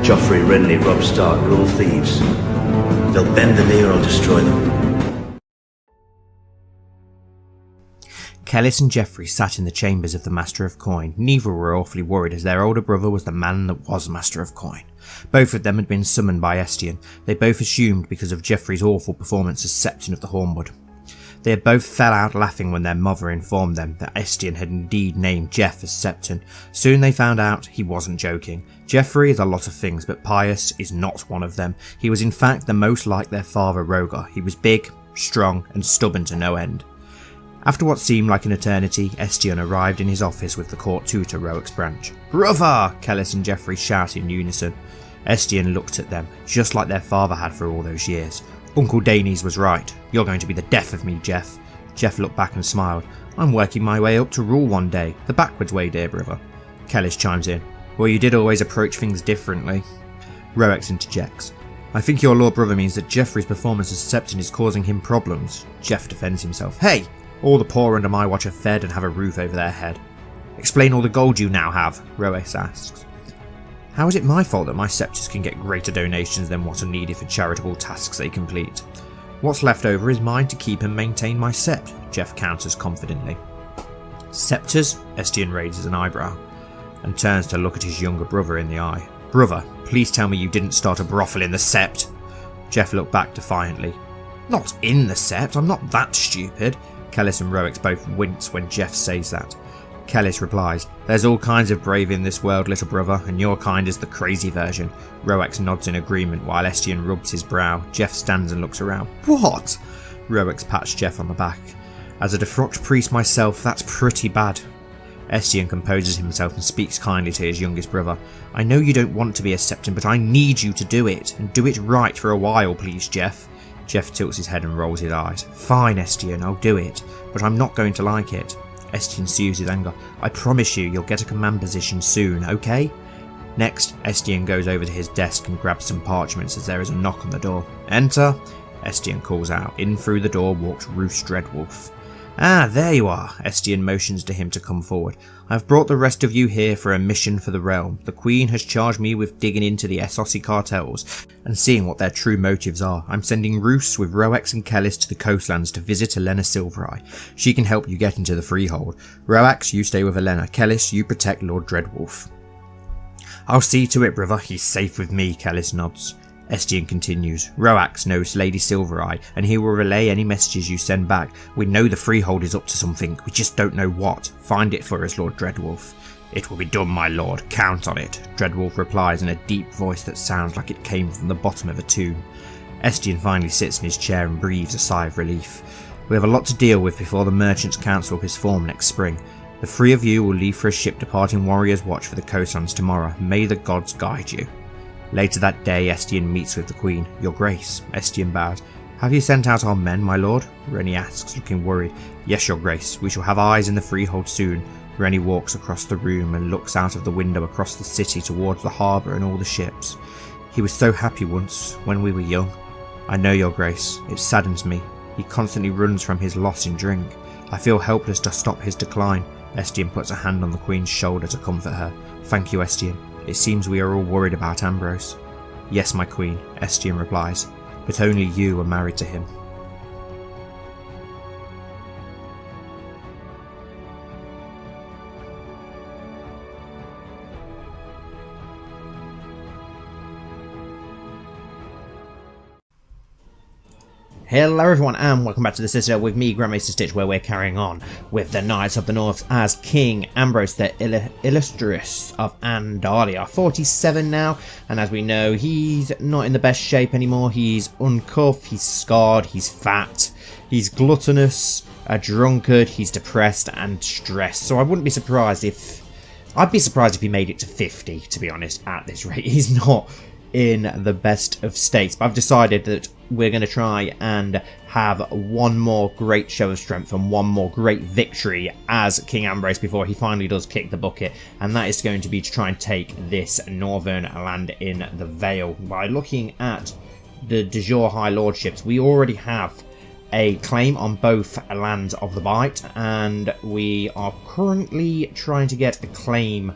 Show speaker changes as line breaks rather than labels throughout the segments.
Joffrey, Renly, Robb Stark are all thieves. They'll bend the knee or I'll destroy them.
Kellis and Joffrey sat in the chambers of the Master of Coin. Neither were awfully worried, as their older brother was the man that was Master of Coin. Both of them had been summoned by Estienne. They both assumed because of Joffrey's awful performance as Septon of the Hornwood. They had both fell out laughing when their mother informed them that Estienne had indeed named Jeff as Septon. Soon they found out he wasn't joking. Joffrey is a lot of things, but pious is not one of them. He was in fact the most like their father Rogar. He was big, strong and stubborn to no end. After what seemed like an eternity, Estienne arrived in his office with the court tutor Roex's branch. "Brother!" Kellis and Joffrey shouted in unison. Estienne looked at them, just like their father had for all those years. "Uncle Danes was right. You're going to be the death of me, Jeff." Jeff looked back and smiled. "I'm working my way up to rule one day. The backwards way, dear brother." Kellis chimes in. "Well, you did always approach things differently." Roex interjects. "I think your lord brother means that Joffrey's performance as Septon is causing him problems." Jeff defends himself. "Hey! All the poor under my watch are fed and have a roof over their head." "Explain all the gold you now have," Roex asks. "How is it my fault that my Septors can get greater donations than what are needed for charitable tasks they complete? What's left over is mine to keep and maintain my sept," Jeff counters confidently. "Septors?" Estienne raises an eyebrow and turns to look at his younger brother in the eye. "Brother, please tell me you didn't start a brothel in the sept." Jeff looked back defiantly. "Not in the sept, I'm not that stupid." Kellis and Roex both wince when Jeff says that. Kellis replies, "There's all kinds of brave in this world, little brother, and your kind is the crazy version." Roex nods in agreement while Estienne rubs his brow. Jeff stands and looks around. "What?" Roex pats Jeff on the back. "As a defrocked priest myself, that's pretty bad." Estienne composes himself and speaks kindly to his youngest brother. "I know you don't want to be a Septon, but I need you to do it, and do it right for a while, please, Jeff." Jeff tilts his head and rolls his eyes. "Fine, Estienne, I'll do it, but I'm not going to like it." Estienne soothes his anger. "I promise you, you'll get a command position soon, okay?" Next, Estienne goes over to his desk and grabs some parchments as there is a knock on the door. "Enter!" Estienne calls out. In through the door walks Roose Dreadwolf. "Ah, there you are." Estienne motions to him to come forward. "I've brought the rest of you here for a mission for the realm. The Queen has charged me with digging into the Essosi cartels and seeing what their true motives are. I'm sending Roose with Roex and Kellis to the coastlands to visit Elena Silvereye. She can help you get into the Freehold. Roex, you stay with Elena. Kellis, you protect Lord Dreadwolf." "I'll see to it, brother. He's safe with me," Kellis nods. Estienne continues. "Roex knows Lady Silvereye, and he will relay any messages you send back. We know the Freehold is up to something, we just don't know what. Find it for us, Lord Dreadwolf." "It will be done, my lord. Count on it," Dreadwolf replies in a deep voice that sounds like it came from the bottom of a tomb. Estienne finally sits in his chair and breathes a sigh of relief. "We have a lot to deal with before the Merchants' Council is formed next spring. The three of you will leave for a ship departing Warrior's Watch for the coastlands tomorrow. May the gods guide you." Later that day, Estienne meets with the Queen. "Your Grace," Estienne bows. "Have you sent out our men, my lord?" Rennie asks, looking worried. "Yes, your Grace. We shall have eyes in the Freehold soon." Rennie walks across the room and looks out of the window across the city towards the harbour and all the ships. "He was so happy once, when we were young." "I know, your Grace. It saddens me. He constantly runs from his loss in drink. I feel helpless to stop his decline." Estienne puts a hand on the Queen's shoulder to comfort her. "Thank you, Estienne. It seems we are all worried about Ambrose." "Yes, my Queen," Estienne replies, "but only you are married to him." Hello everyone and welcome back to the Citadel with me, Grand Maester Stitch, where we're carrying on with the Knights of the North as King Ambrose the Illustrious of Andalia. 47 now, and as we know, he's not in the best shape anymore. He's uncuffed, he's scarred, he's fat, he's gluttonous, a drunkard, he's depressed and stressed. So I wouldn't be surprised if... I'd be surprised if he made it to 50, to be honest, at this rate. He's not in the best of states, but I've decided that we're going to try and have one more great show of strength and one more great victory as King Ambrose before he finally does kick the bucket, and that is going to be to try and take this northern land in the Vale. By looking at the de jure High Lordships, we already have a claim on both lands of the Bight, and we are currently trying to get a claim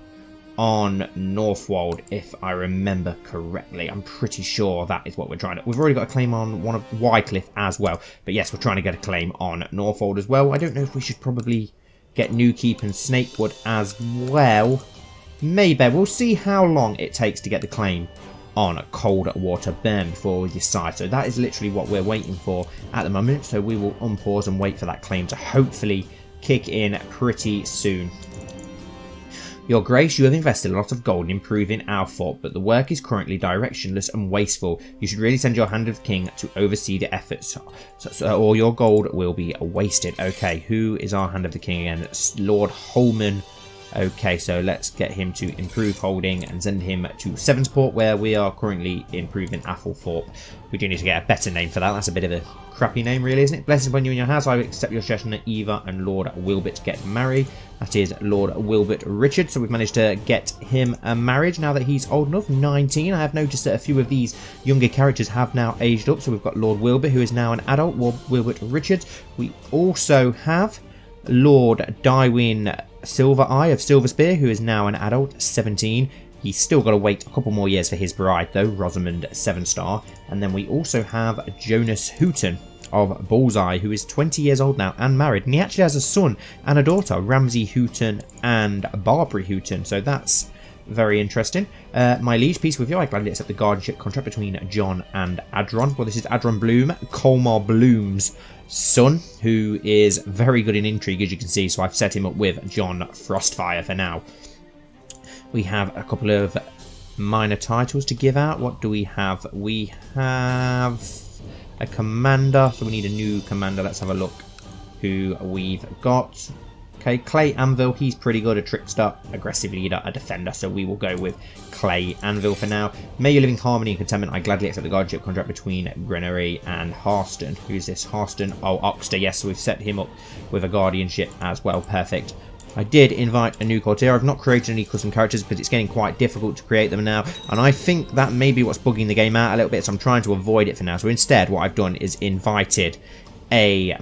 on Northwold, if I remember correctly. I'm pretty sure that is what we're trying to... We've already got a claim on one of Wycliffe as well. But yes, we're trying to get a claim on Northwold as well. I don't know if we should probably get Newkeep and Snakewood as well. Maybe. We'll see how long it takes to get the claim on Coldwater Burn before we decide. So that is literally what we're waiting for at the moment. So we will unpause and wait for that claim to hopefully kick in pretty soon. Your Grace, you have invested a lot of gold in improving our fort, but the work is currently directionless and wasteful. You should really send your Hand of the King to oversee the efforts, so all your gold will be wasted. Okay, who is our Hand of the King again? Lord Holman. Okay, so let's get him to improve holding and send him to Sevensport, where we are currently improving Athelthorpe. We do need to get a better name for that. That's a bit of a crappy name, really, isn't it? Blessings upon you in your house. I accept your suggestion that Eva and Lord Wilbert get married. That is Lord Wilbert Richard. So we've managed to get him a marriage now that he's old enough, 19. I have noticed that a few of these younger characters have now aged up. So we've got Lord Wilbert, who is now an adult, Lord Wilbert Richard. We also have Lord Dywin Silver Eye of Silver Spear, who is now an adult, 17. He's still got to wait a couple more years for his bride, though, Rosamund Sevenstar. And then we also have Jonas Hooton of Bullseye, who is 20 years old now and married. And he actually has a son and a daughter, Ramsay Hooton and Barbary Hooton. So that's very interesting. My liege, peace with you. I gladly accept the guardianship contract between John and Adron. Well, this is Adron Bloom, Colmar Bloom's son, who is very good in intrigue, as you can see. So I've set him up with John Frostfire for now. We have a couple of minor titles to give out. What do we have? We have a commander, so we need a new commander. Let's have a look who we've got. Okay, Clay Anvil, he's pretty good, a trickster, aggressive leader, a defender, so we will go with Clay Anvil for now. May you live in harmony and contentment. I gladly accept the guardianship contract between Grenary and Harston. Who's this? Harston? Oh, Oxter, yes, so we've set him up with a guardianship as well. Perfect. I did invite a new courtier. I've not created any custom characters because it's getting quite difficult to create them now. And I think that may be what's bugging the game out a little bit. So I'm trying to avoid it for now. So instead, what I've done is invited a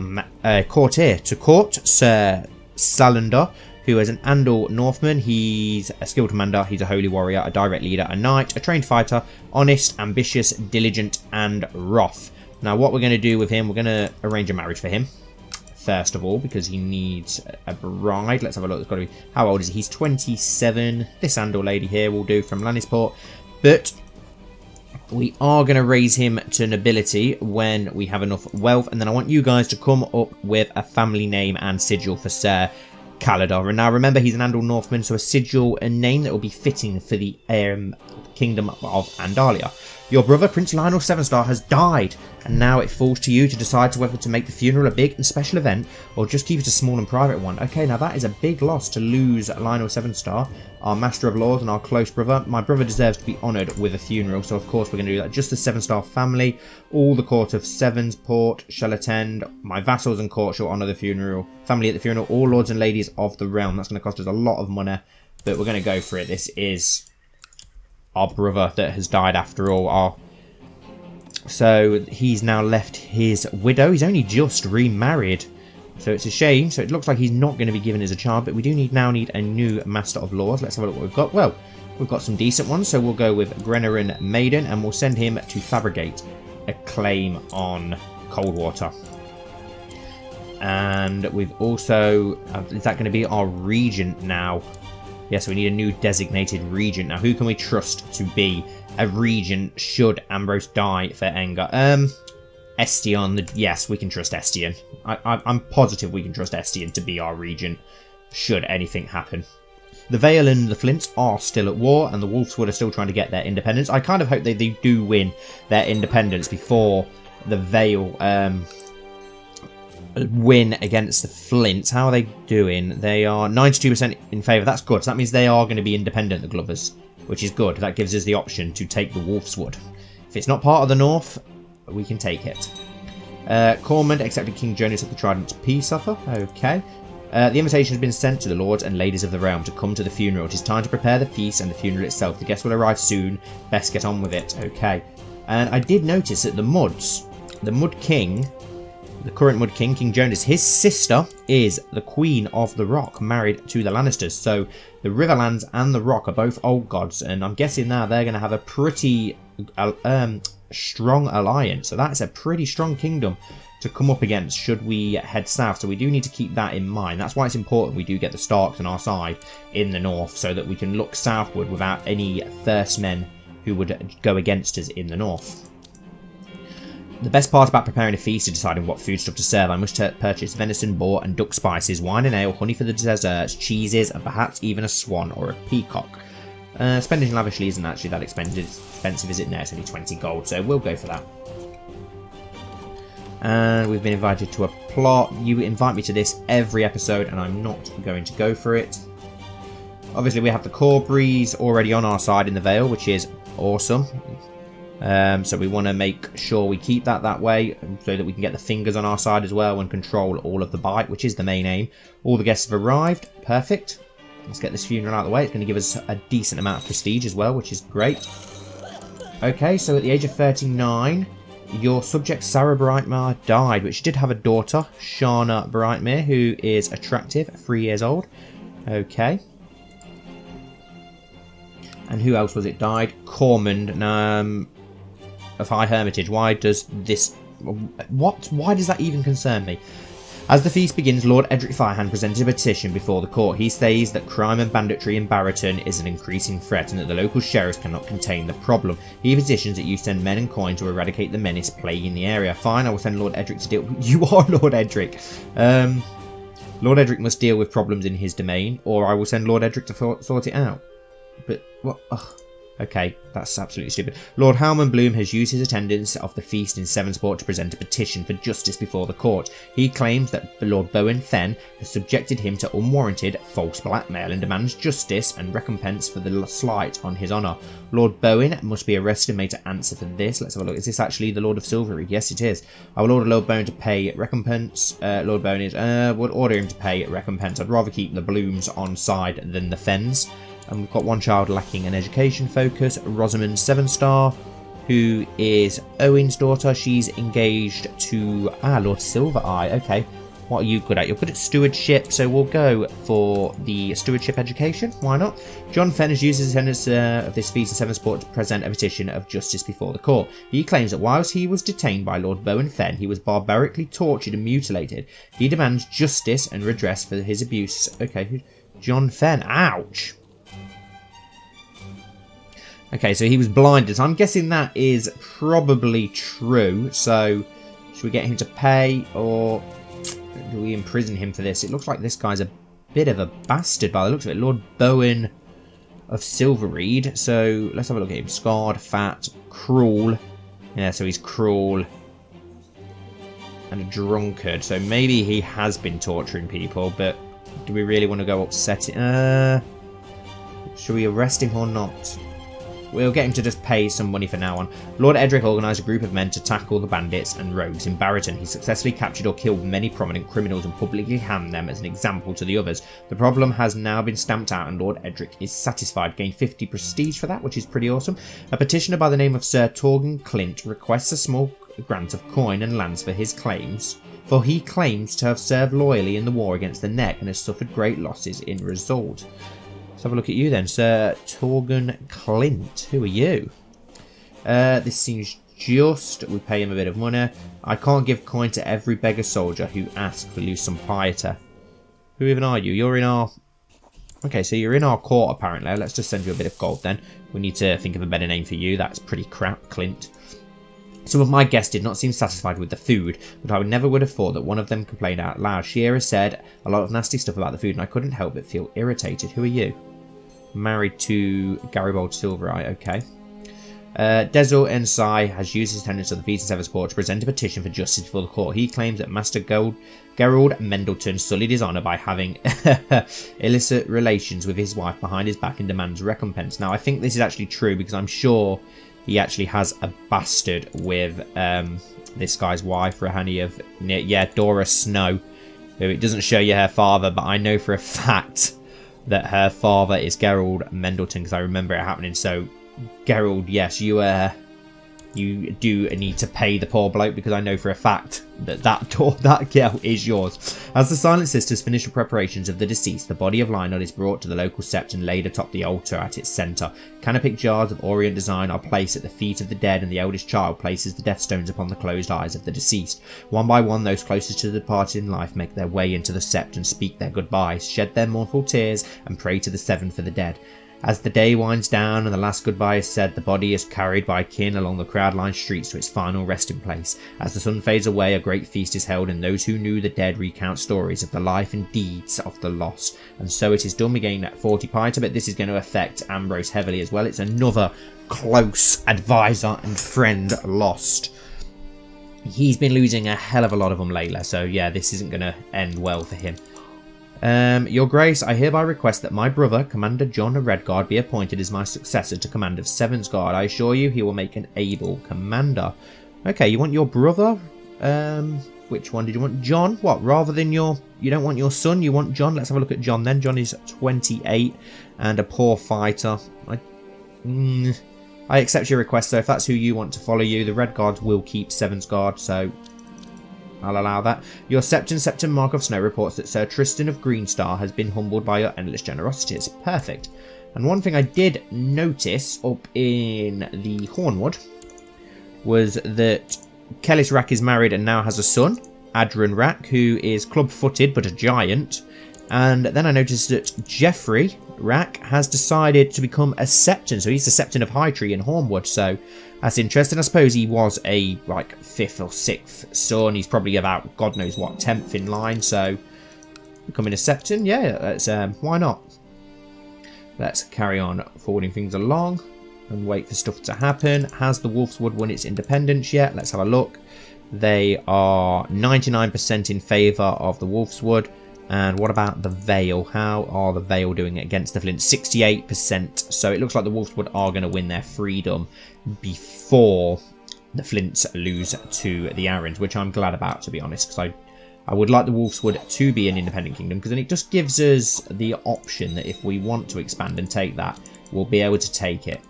courtier to court, Sir Salander, who is an Andal Northman. He's a skilled commander. He's a holy warrior, a direct leader, a knight, a trained fighter, honest, ambitious, diligent, and wrath. Now, what we're going to do with him, we're going to arrange a marriage for him. First of all, because he needs a bride. Let's have a look. It's got to be, how old is he? He's 27. This Andor lady here will do, from Lannisport. But we are going to raise him to nobility when we have enough wealth. And then I want you guys to come up with a family name and sigil for Sir Calador. And now remember, he's an Andal Northman, so a sigil, a name that will be fitting for the Kingdom of Andalia. Your brother, Prince Lionel Sevenstar, has died, and now it falls to you to decide whether to make the funeral a big and special event, or just keep it a small and private one. Okay, now that is a big loss to lose Lionel Sevenstar, our Master of Laws and our close brother. My brother deserves to be honoured with a funeral, so of course we're going to do that. Just the Sevenstar family, all the court of Sevensport shall attend. My vassals and court shall honour the funeral. Family at the funeral, all lords and ladies of the realm. That's going to cost us a lot of money, but we're going to go for it. This is our brother that has died after all. So he's now left his widow. He's only just remarried, so it's a shame. So it looks like he's not going to be given as a child, but we do now need a new Master of Laws. Let's have a look what we've got. Well, we've got some decent ones, so we'll go with Grenarin Maiden, and we'll send him to fabricate a claim on Coldwater. And we've also, is that going to be our regent now? Yes, we need a new designated regent. Now, who can we trust to be a regent should Ambrose die for Anger? Estienne. Yes, we can trust Estienne. I'm positive we can trust Estienne to be our regent should anything happen. The Vale and the Flints are still at war, and the Wolfswood are still trying to get their independence. I kind of hope they do win their independence before the Vale win against the Flints. How are they doing? They are 92% in favour. That's good. So that means they are going to be independent, the Glovers, which is good. That gives us the option to take the Wolfswood. If it's not part of the North, we can take it. Cormond accepted King Jonas of the Trident's peace offer. Okay. The invitation has been sent to the lords and ladies of the realm to come to the funeral. It is time to prepare the feast and the funeral itself. The guests will arrive soon. Best get on with it. Okay. And I did notice that the Mud King the current Mud King, King Jonas, his sister is the Queen of the Rock, married to the Lannisters. So the Riverlands and the Rock are both old gods, and I'm guessing now they're going to have a pretty strong alliance. So that's a pretty strong kingdom to come up against should we head south. So we do need to keep that in mind. That's why it's important we do get the Starks on our side in the north, so that we can look southward without any Thirst men who would go against us in the north. The best part about preparing a feast is deciding what foodstuff to serve. I must purchase venison, boar and duck spices, wine and ale, honey for the desserts, cheeses, and perhaps even a swan or a peacock. Spending lavishly isn't actually that expensive, is it? No, it's only 20 gold, so we'll go for that. And we've been invited to a plot. You invite me to this every episode, and I'm not going to go for it. Obviously, we have the Corbreeze already on our side in the Vale, which is awesome. So we want to make sure we keep that way so that we can get the fingers on our side as well and control all of the bite, which is the main aim. All the guests have arrived. Perfect. Let's get this funeral out of the way. It's going to give us a decent amount of prestige as well, which is great. Okay, so at the age of 39, your subject Sarah Brightmere died, but she did have a daughter, Shana Brightmere, who is attractive, 3 years old. Okay. And who else was it died? Cormund of High Hermitage. Why does this... Why does that even concern me? As the feast begins, Lord Edric Firehand presented a petition before the court. He says that crime and banditry in Barraton is an increasing threat and that the local sheriffs cannot contain the problem. He petitions that you send men and coin to eradicate the menace plaguing the area. Fine, I will send Lord Edric to deal... You are Lord Edric! Lord Edric must deal with problems in his domain, or I will send Lord Edric to sort it out. But, what? Ugh. Okay, that's absolutely stupid. Lord Halman Bloom has used his attendance of the feast in Sevensport to present a petition for justice before the court. He claims that Lord Bowen Fenn has subjected him to unwarranted false blackmail and demands justice and recompense for the slight on his honour. Lord Bowen must be arrested and made to answer for this. Let's have a look. Is this actually the Lord of Silverreed? Yes, it is. I will order Lord Bowen to pay recompense. Lord Bowen is... would order him to pay recompense. I'd rather keep the Blooms on side than the Fens. And we've got one child lacking an education focus, Rosamund Sevenstar, who is Owen's daughter. She's engaged to Lord Silvereye. Okay, what are you good at? You're good at stewardship, so we'll go for the stewardship education. Why not? John Fenn has used his attendance of this feast in Sevensport to present a petition of justice before the court. He claims that whilst he was detained by Lord Bowen Fenn, he was barbarically tortured and mutilated. He demands justice and redress for his abuse. Okay, John Fenn. Ouch. Okay, so he was blinded. So I'm guessing that is probably true. So, should we get him to pay, or do we imprison him for this? It looks like this guy's a bit of a bastard by the looks of it. Lord Bowen of Silverreed. So, let's have a look at him. Scarred, fat, cruel. Yeah, so he's cruel. And a drunkard. So maybe he has been torturing people, but do we really want to go upset it? Should we arrest him or not? We'll get him to just pay some money for now on. Lord Edric organised a group of men to tackle the bandits and rogues in Barraton. He successfully captured or killed many prominent criminals and publicly hanged them as an example to the others. The problem has now been stamped out and Lord Edric is satisfied. Gained 50 prestige for that, which is pretty awesome. A petitioner by the name of Sir Torgan Clint requests a small grant of coin and lands for his claims, for he claims to have served loyally in the war against the Neck and has suffered great losses in result. Let's have a look at you then, Sir Torgan Clint. Who are you? This seems just. We pay him a bit of money. I can't give coin to every beggar soldier who asks for Lusum Pieta. Who even are you? You're in our... Okay, so you're in our court apparently. Let's just send you a bit of gold then. We need to think of a better name for you. That's pretty crap, Clint. Some of my guests did not seem satisfied with the food, but I never would have thought that one of them complained out loud. Shearer said a lot of nasty stuff about the food and I couldn't help but feel irritated. Who are you? Married to Garibaldi Silvereye, okay. Desil Ensai has used his attendance of the feast in Sevensport to present a petition for justice before the court. He claims that Master Gerald Mendleton sullied his honour by having illicit relations with his wife behind his back and demands recompense. Now, I think this is actually true because I'm sure he actually has a bastard with this guy's wife, Rahani of... Yeah, Dora Snow. Who it doesn't show you her father, but I know for a fact that her father is Gerald Mendleton because I remember it happening. So, Gerald, yes, you you do need to pay the poor bloke, because I know for a fact that that girl is yours. As the Silent Sisters finish the preparations of the deceased, the body of Lionel is brought to the local sept and laid atop the altar at its centre. Canopic jars of Orient design are placed at the feet of the dead, and the eldest child places the death stones upon the closed eyes of the deceased. One by one, those closest to the departed in life make their way into the sept and speak their goodbyes, shed their mournful tears, and pray to the seven for the dead. As the day winds down and the last goodbye is said, the body is carried by kin along the crowd-lined streets to its final resting place. As the sun fades away, a great feast is held, and those who knew the dead recount stories of the life and deeds of the lost. And so it is done. We gain that 40 piety, but this is going to affect Ambrose heavily as well. It's another close advisor and friend lost. He's been losing a hell of a lot of them lately, so yeah, this isn't going to end well for him. Your Grace, I hereby request that my brother, Commander John of Redguard, be appointed as my successor to command of Sevensguard. I assure you he will make an able commander. Okay, you want your brother? Which one did you want? John? What, rather than you don't want your son, you want John? Let's have a look at John then. John is 28 and a poor fighter. I accept your request, so if that's who you want to follow you, the Redguards will keep Sevensguard, so I'll allow that. Your Septon Mark of Snow reports that Sir Tristan of Greenstar has been humbled by your endless generosities. Perfect. And one thing I did notice up in the Hornwood was that Kellis Rack is married and now has a son, Adran Rack, who is club-footed but a giant. And then I noticed that Geoffrey Rack has decided to become a Septon, so he's the Septon of Hightree in Hornwood, so that's interesting. I suppose he was a, 5th or 6th son. He's probably about, God knows what, 10th in line, so becoming a Septon, yeah, let's, why not? Let's carry on forwarding things along and wait for stuff to happen. Has the Wolfswood won its independence yet? Let's have a look. They are 99% in favour of the Wolfswood. And what about the Vale? How are the Vale doing against the Flint? 68%. So it looks like the Wolfswood are going to win their freedom before the Flints lose to the Arryns, which I'm glad about, to be honest, because I would like the Wolfswood to be an independent kingdom, because then it just gives us the option that if we want to expand and take that, we'll be able to take it.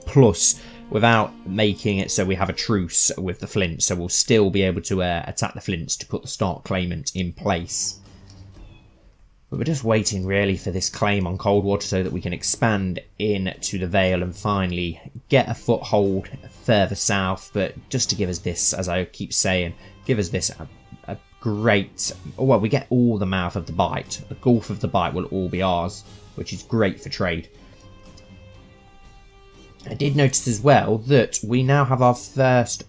Plus, without making it so we have a truce with the Flints, so we'll still be able to attack the Flints to put the Stark claimant in place. But we're just waiting really for this claim on Coldwater so that we can expand into the Vale and finally get a foothold further south. But just to give us this, as I keep saying, give us this a great... Well, we get all the mouth of the Bight. The Gulf of the Bight will all be ours, which is great for trade. I did notice as well that we now have our first,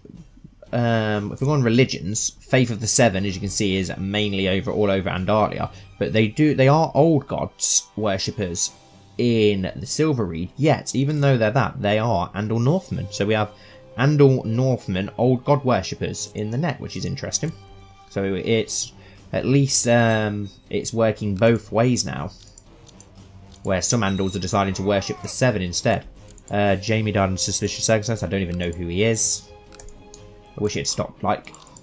if we go on religions, Faith of the Seven, as you can see, is mainly all over Andalia, but they are old gods worshippers in the Silver Reed, yet, even though they're that, they are Andal Northmen. So we have Andal Northmen, old god worshippers in the net, which is interesting. So it's, at least, it's working both ways now, where some Andals are deciding to worship the Seven instead. Jamie died on suspicious circumstances. I don't even know who he is. I wish he'd stopped,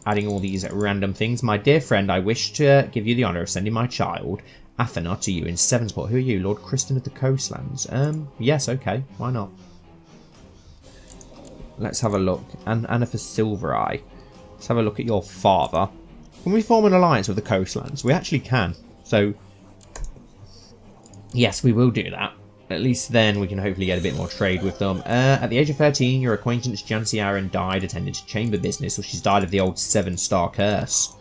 adding all these random things. My dear friend, I wish to give you the honour of sending my child, Athena, to you in Sevensport. Who are you, Lord Kristen of the Coastlands? Yes, okay, why not? Let's have a look. Anna for Silvereye. Let's have a look at your father. Can we form an alliance with the Coastlands? We actually can. So, yes, we will do that. At least then we can hopefully get a bit more trade with them. At the age of 13, your acquaintance Jancy Arryn died attending to chamber business, so she's died of the old 7-star curse.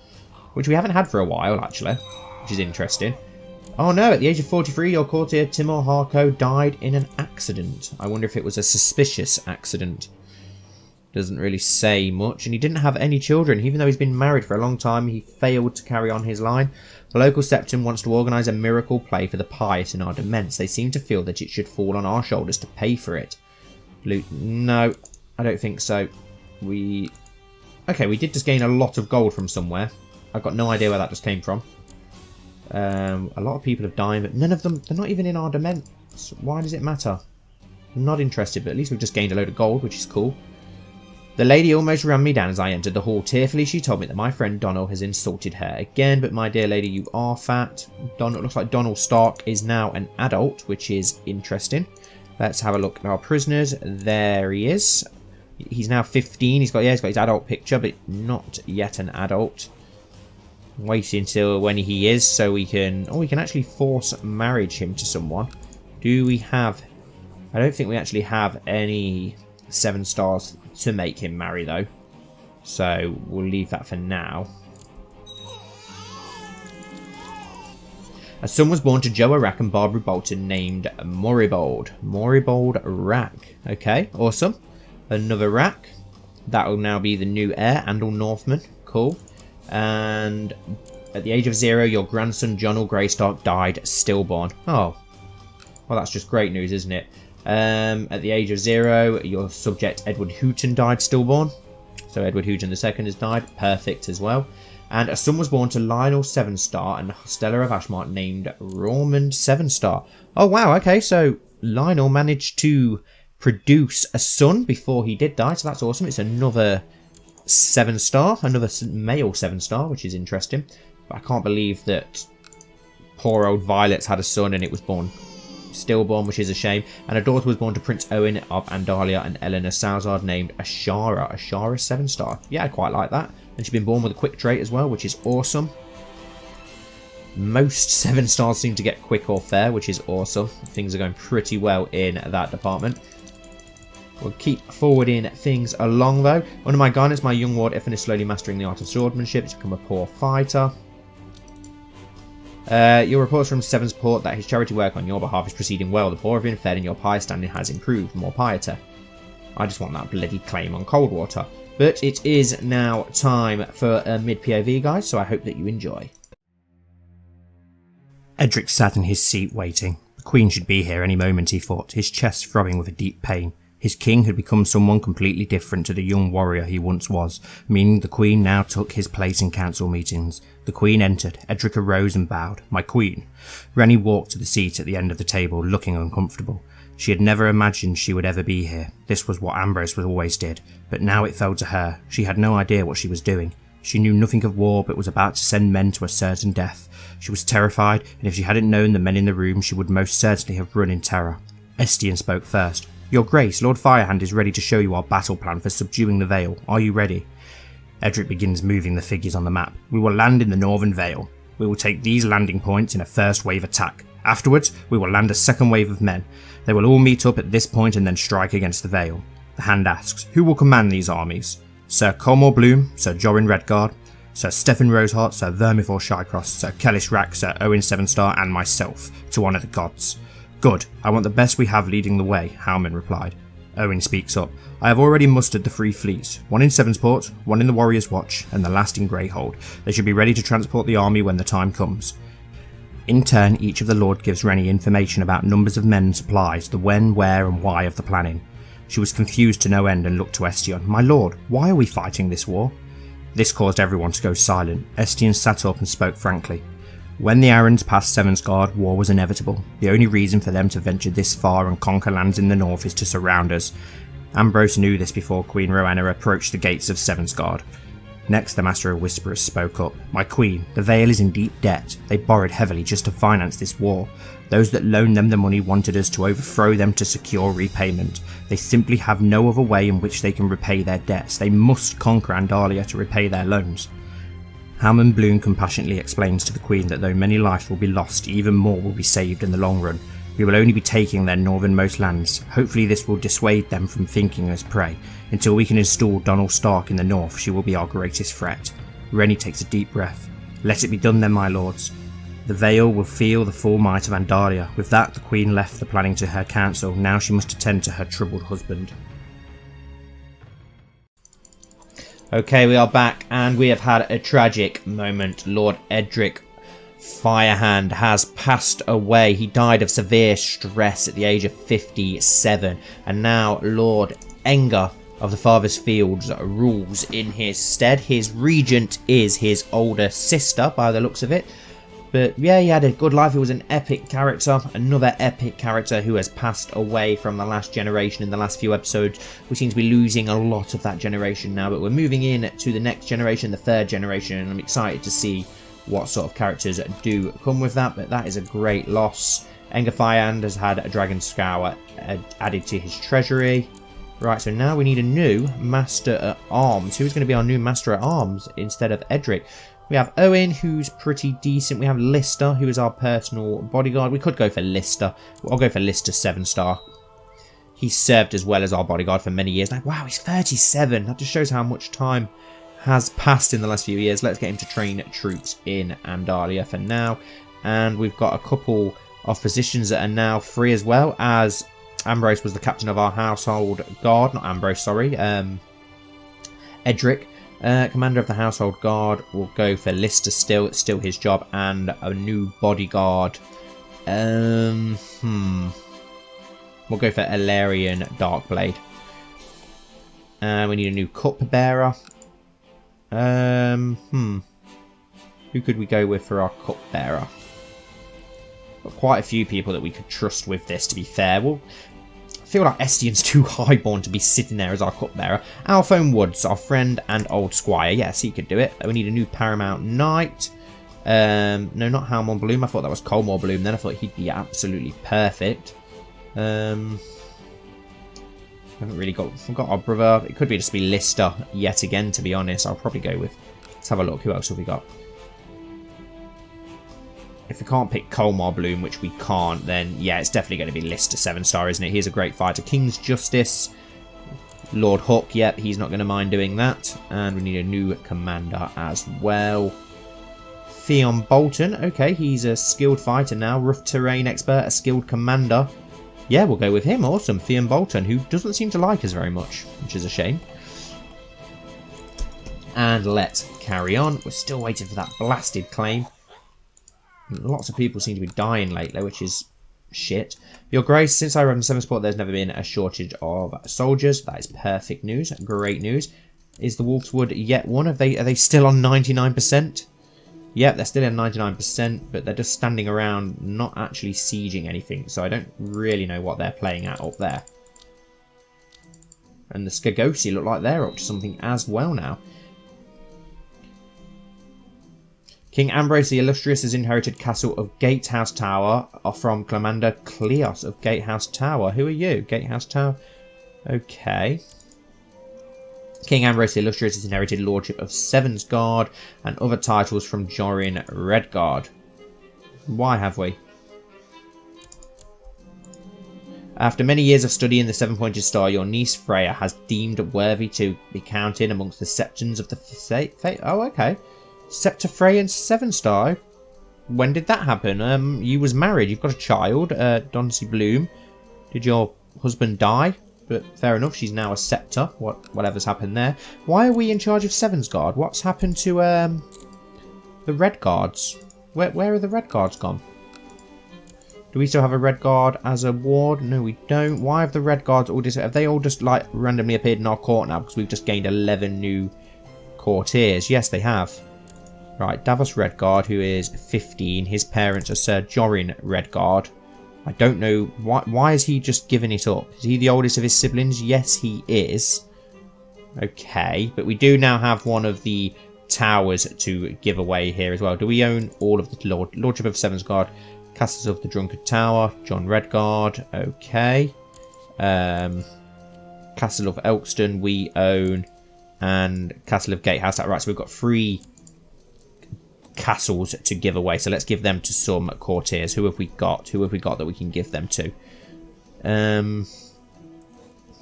Which we haven't had for a while, actually. Which is interesting. Oh no, at the age of 43, your courtier Timor Harco died in an accident. I wonder if it was a suspicious accident. Doesn't really say much, and he didn't have any children. Even though he's been married for a long time, he failed to carry on his line. The local Septon wants to organise a miracle play for the pious in our demesnes. They seem to feel that it should fall on our shoulders to pay for it. No, I don't think so. Okay, we did just gain a lot of gold from somewhere. I've got no idea where that just came from. A lot of people have died, but none of them, they're not even in our demesnes. Why does it matter? I'm not interested, but at least we've just gained a load of gold, which is cool. The lady almost ran me down as I entered the hall. Tearfully, she told me that my friend Donald has insulted her again. But my dear lady, you are fat. It looks like Donald Stark is now an adult, which is interesting. Let's have a look at our prisoners. There he is. He's now 15. He's got his adult picture, but not yet an adult. Waiting until when he is, so we can... Oh, we can actually force marriage him to someone. Do we have... I don't think we actually have any 7 stars to make him marry, though. So, we'll leave that for now. A son was born to Joe Rack and Barbara Bolton named Moribald. Moribald Rack. Okay, awesome. Another Rack. That will now be the new heir, Andal Northman. Cool. And at the age of 0, your grandson Jonal Greystark died stillborn. Oh, well, that's just great news, isn't it? At the age of 0, your subject Edward Hooton died stillborn. So Edward Hooton II has died. Perfect as well. And a son was born to Lionel Sevenstar and Stella of Ashmart named Raymond Sevenstar. Oh, wow. Okay, so Lionel managed to produce a son before he did die. So that's awesome. It's another 7-star, another male 7-star, which is interesting. But I can't believe that poor old Violet's had a son and it was born stillborn, which is a shame. And a daughter was born to Prince Owen of Andalia and Eleanor Salzard named Ashara. Ashara 7-star. Yeah, I quite like that. And she's been born with a quick trait as well, which is awesome. Most 7-stars seem to get quick or fair, which is awesome. Things are going pretty well in that department. We'll keep forwarding things along, though. Under my guidance, my young ward Ifan is slowly mastering the art of swordsmanship. He's become a poor fighter. Your reports from Seven's Port that his charity work on your behalf is proceeding well. The poor have been fed and your pie standing has improved. More pieter. I just want that bloody claim on Coldwater. But it is now time for a mid-POV, guys, so I hope that you enjoy.
Edric sat in his seat waiting. The Queen should be here any moment, he thought, his chest throbbing with a deep pain. His king had become someone completely different to the young warrior he once was, meaning the Queen now took his place in council meetings. The Queen entered. Edric arose and bowed. "My Queen." Rennie walked to the seat at the end of the table, looking uncomfortable. She had never imagined she would ever be here. This was what Ambrose always did, but now it fell to her. She had no idea what she was doing. She knew nothing of war, but was about to send men to a certain death. She was terrified, and if she hadn't known the men in the room, she would most certainly have run in terror. Estienne spoke first. "Your Grace, Lord Firehand is ready to show you our battle plan for subduing the Vale. Are you ready?" Edric begins moving the figures on the map. "We will land in the Northern Vale. We will take these landing points in a first wave attack. Afterwards, we will land a second wave of men. They will all meet up at this point and then strike against the Vale." The Hand asks, "Who will command these armies?" "Sir Colmore Bloom, Sir Jorin Redguard, Sir Stephen Roseheart, Sir Vermithor Shycross, Sir Kellis Rack, Sir Owen Sevenstar, and myself, to honour the gods." "Good. I want the best we have leading the way," Howman replied. Owen speaks up. "I have already mustered the 3 fleets, one in Sevensport, one in the Warrior's Watch, and the last in Greyhold. They should be ready to transport the army when the time comes." In turn, each of the Lord gives Rennie information about numbers of men and supplies, the when, where, and why of the planning. She was confused to no end and looked to Estienne. "My lord, why are we fighting this war?" This caused everyone to go silent. Estienne sat up and spoke frankly. When the Arryns passed Sevensguard, war was inevitable. The only reason for them to venture this far and conquer lands in the north is to surround us. Ambrose knew this before Queen Rowena approached the gates of Sevensguard. Next, the Master of Whisperers spoke up. "My Queen, the Vale is in deep debt. They borrowed heavily just to finance this war. Those that loaned them the money wanted us to overthrow them to secure repayment. They simply have no other way in which they can repay their debts. They must conquer Andalia to repay their loans." Howman Bloom compassionately explains to the Queen that though many lives will be lost, even more will be saved in the long run. We will only be taking their northernmost lands. Hopefully this will dissuade them from thinking us prey. Until we can install Donald Stark in the north, she will be our greatest threat. Rennie takes a deep breath. "Let it be done then, my lords. The Vale will feel the full might of Andalia." With that, the Queen left the planning to her council. Now she must attend to her troubled husband.
Okay, we are back, and we have had a tragic moment. Lord Edric Firehand has passed away. He died of severe stress at the age of 57, and now Lord Enger of the Farthest Fields rules in his stead. His regent is his older sister, by the looks of it. But yeah, he had a good life. He was an epic character, another epic character who has passed away from the last generation in the last few episodes. We seem to be losing a lot of that generation now, but we're moving in to the next generation, the 3rd generation, and I'm excited to see what sort of characters do come with that, but that is a great loss. Enger Firehand has had a Dragon Scour added to his treasury. Right, so now we need a new Master at Arms. Who's going to be our new Master at Arms instead of Edric? We have Owen, who's pretty decent. We have Lister, who is our personal bodyguard. We could go for Lister. I'll go for Lister 7-star. He's served as well as our bodyguard for many years now. Wow, he's 37. That just shows how much time has passed in the last few years. Let's get him to train troops in Andalia for now. And we've got a couple of positions that are now free as well, as Ambrose was the captain of our household guard. Not Ambrose, sorry. Edric, commander of the household guard. We'll go for Lister still. It's still his job. And a new bodyguard. We'll go for Illyrian Darkblade. We need a new cupbearer. Who could we go with for our cupbearer? Got quite a few people that we could trust with this, to be fair. Well, I feel like Estien's too highborn to be sitting there as our cupbearer. Alphone Woods, our friend and old squire. Yes, he could do it. We need a new Paramount Knight. No, not Halmon Bloom. I thought that was Colmore Bloom. Then I thought he'd be absolutely perfect. Haven't really got our brother. It could be just be Lister yet again, to be honest. I'll probably go with. Let's have a look. Who else have we got? If we can't pick Colmar Bloom, which we can't, then yeah, it's definitely going to be Lister 7-star, isn't it? He's a great fighter. King's Justice. Lord Hook, yep, he's not going to mind doing that. And we need a new commander as well. Theon Bolton. Okay, he's a skilled fighter now. Rough terrain expert, a skilled commander. Yeah, we'll go with him. Awesome. Theon Bolton, who doesn't seem to like us very much, which is a shame. And let's carry on. We're still waiting for that blasted claim. Lots of people seem to be dying lately, which is shit. Your Grace, since I run 7 Sport, there's never been a shortage of soldiers. That is perfect news. Great news. Is the Wolfswood yet one? Are they still on 99%? Yep, they're still on 99%, but they're just standing around, not actually sieging anything. So I don't really know what they're playing at up there. And the Skagosi look like they're up to something as well now. King Ambrose the Illustrious has inherited Castle of Gatehouse Tower from Commander Cleos of Gatehouse Tower. Who are you? Gatehouse Tower? Okay. King Ambrose the Illustrious has inherited Lordship of Sevensguard and other titles from Jorin Redguard. Why have we? After many years of study in the Seven-Pointed Star, your niece Freya has deemed worthy to be counted amongst the Septons of the Fate. Oh, okay. Scepter Frey and 7-star. When did that happen? You was married. You've got a child, Doncy Bloom. Did your husband die? But fair enough. She's now a scepter. Whatever's happened there. Why are we in charge of Sevensguard? What's happened to the Red Guards? Where are the Red Guards gone? Do we still have a Red Guard as a ward? No, we don't. Why have the Red Guards all have they all just like randomly appeared in our court now? Because we've just gained 11 new courtiers. Yes, they have. Right, Davos Redguard, who is 15. His parents are Sir Jorin Redguard. I don't know, why is he just giving it up? Is he the oldest of his siblings? Yes, he is. Okay, but we do now have one of the towers to give away here as well. Do we own all of the Lordship of Sevensguard? Castles of the Drunkard Tower, John Redguard, okay. Castle of Elkston we own, and Castle of Gatehouse. Right, so we've got 3 castles to give away, so let's give them to some courtiers. Who have we got? Who have we got that we can give them to?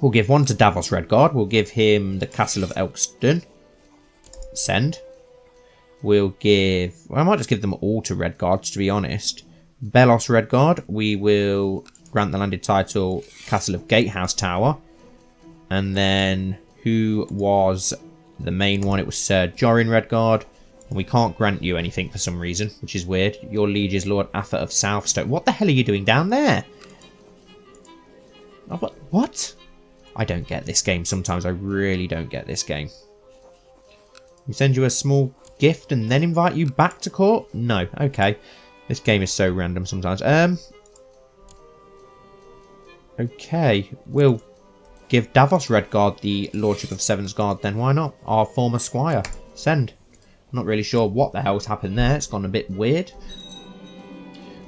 We'll give one to Davos Redguard. We'll give him the Castle of Elkston. Send. We'll give... Well, I might just give them all to Redguards, to be honest. Belos Redguard. We will grant the landed title Castle of Gatehouse Tower. And then who was the main one? It was Sir Jorin Redguard. And we can't grant you anything for some reason, which is weird. Your liege is Lord Ather of Southstoke. What the hell are you doing down there? Oh, what? I don't get this game sometimes. I really don't get this game. We send you a small gift and then invite you back to court? No. Okay. This game is so random sometimes. Okay. We'll give Davos Redguard the Lordship of Sevensguard then. Why not? Our former squire. Send. Not really sure what the hell's happened there. It's gone a bit weird.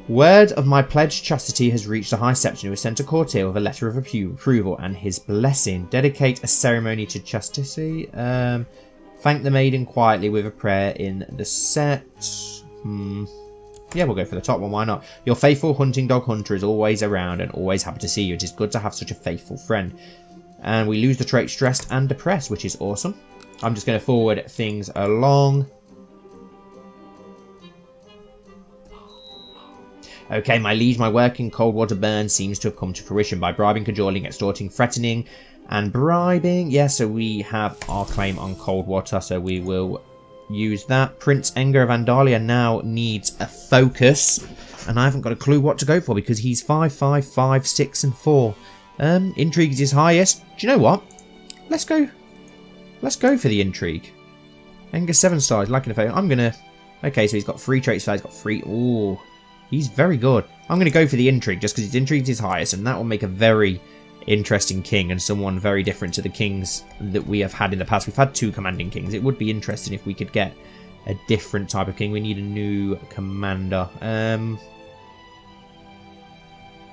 Word of my pledged chastity has reached the High Septon, who has sent a courtier with a letter of approval and his blessing. Dedicate a ceremony to chastity. Thank the maiden quietly with a prayer in the set. Yeah, we'll go for the top one. Why not? Your faithful hunting dog hunter is always around and always happy to see you. It is good to have such a faithful friend. And we lose the trait stressed and depressed, which is awesome. I'm just going to forward things along. Okay, my liege, my work in Coldwater Burn seems to have come to fruition by bribing, cajoling, extorting, threatening, and bribing. Yeah, so we have our claim on Coldwater, so we will use that. Prince Enger of Andalia now needs a focus, and I haven't got a clue what to go for because he's 5, 5, 5, 6, and 4. Intrigue is his highest. Do you know what? Let's go for the intrigue. Enger Sevenstar is liking a focus. I'm gonna. Okay, so he's got 3 traits. So he's got 3. Ooh. He's very good. I'm going to go for the intrigue just because his intrigue is his highest, and that will make a very interesting king and someone very different to the kings that we have had in the past. We've had 2 commanding kings. It would be interesting if we could get a different type of king. We need a new commander. Yeah,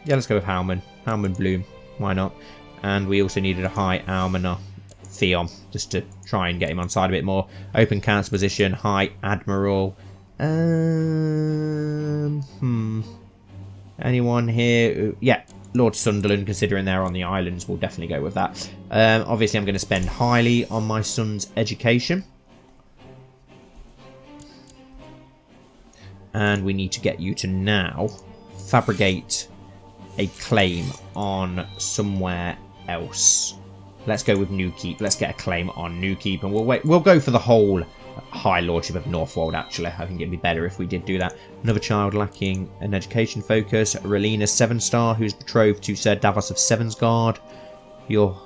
let's go with Howman. Howman Bloom. Why not? And we also needed a high almoner Theon just to try and get him on side a bit more. Open council position. High admiral. Anyone here? Yeah, Lord Sunderland, considering they're on the islands, we'll definitely go with that. Obviously, I'm going to spend highly on my son's education. And we need to get you to now fabricate a claim on somewhere else. Let's go with Newkeep. Let's get a claim on Newkeep, and we'll go for the whole High Lordship of Northwold. Actually, I think it'd be better if we did do that. Another child lacking an education focus. Relina Sevenstar, who's betrothed to Sir Davos of Sevensguard. Your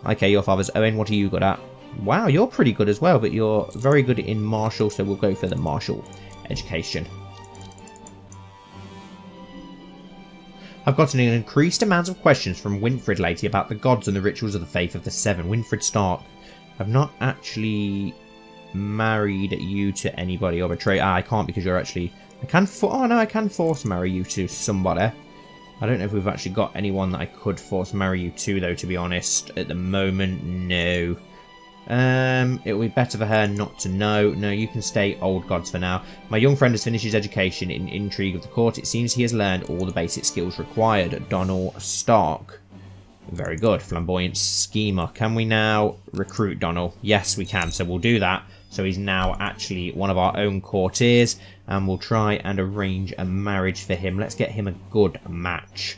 father's Owen. What are you good at? Wow, you're pretty good as well, but you're very good in martial, so we'll go for the martial education. I've gotten an increased amount of questions from Winfred lately about the gods and the rituals of the faith of the Seven. Winfred Stark. I've not actually married you to anybody or betrayed. I can't because you're actually. I can force marry you to somebody. I don't know if we've actually got anyone that I could force marry you to, though, to be honest. At the moment, no. It would be better for her not to know. No, you can stay old gods for now. My young friend has finished his education in intrigue of the court. It seems he has learned all the basic skills required. Donald Stark. Very good. Flamboyant schemer. Can we now recruit Donald? Yes, we can. So we'll do that. So he's now actually one of our own courtiers, and we'll try and arrange a marriage for him. Let's get him a good match.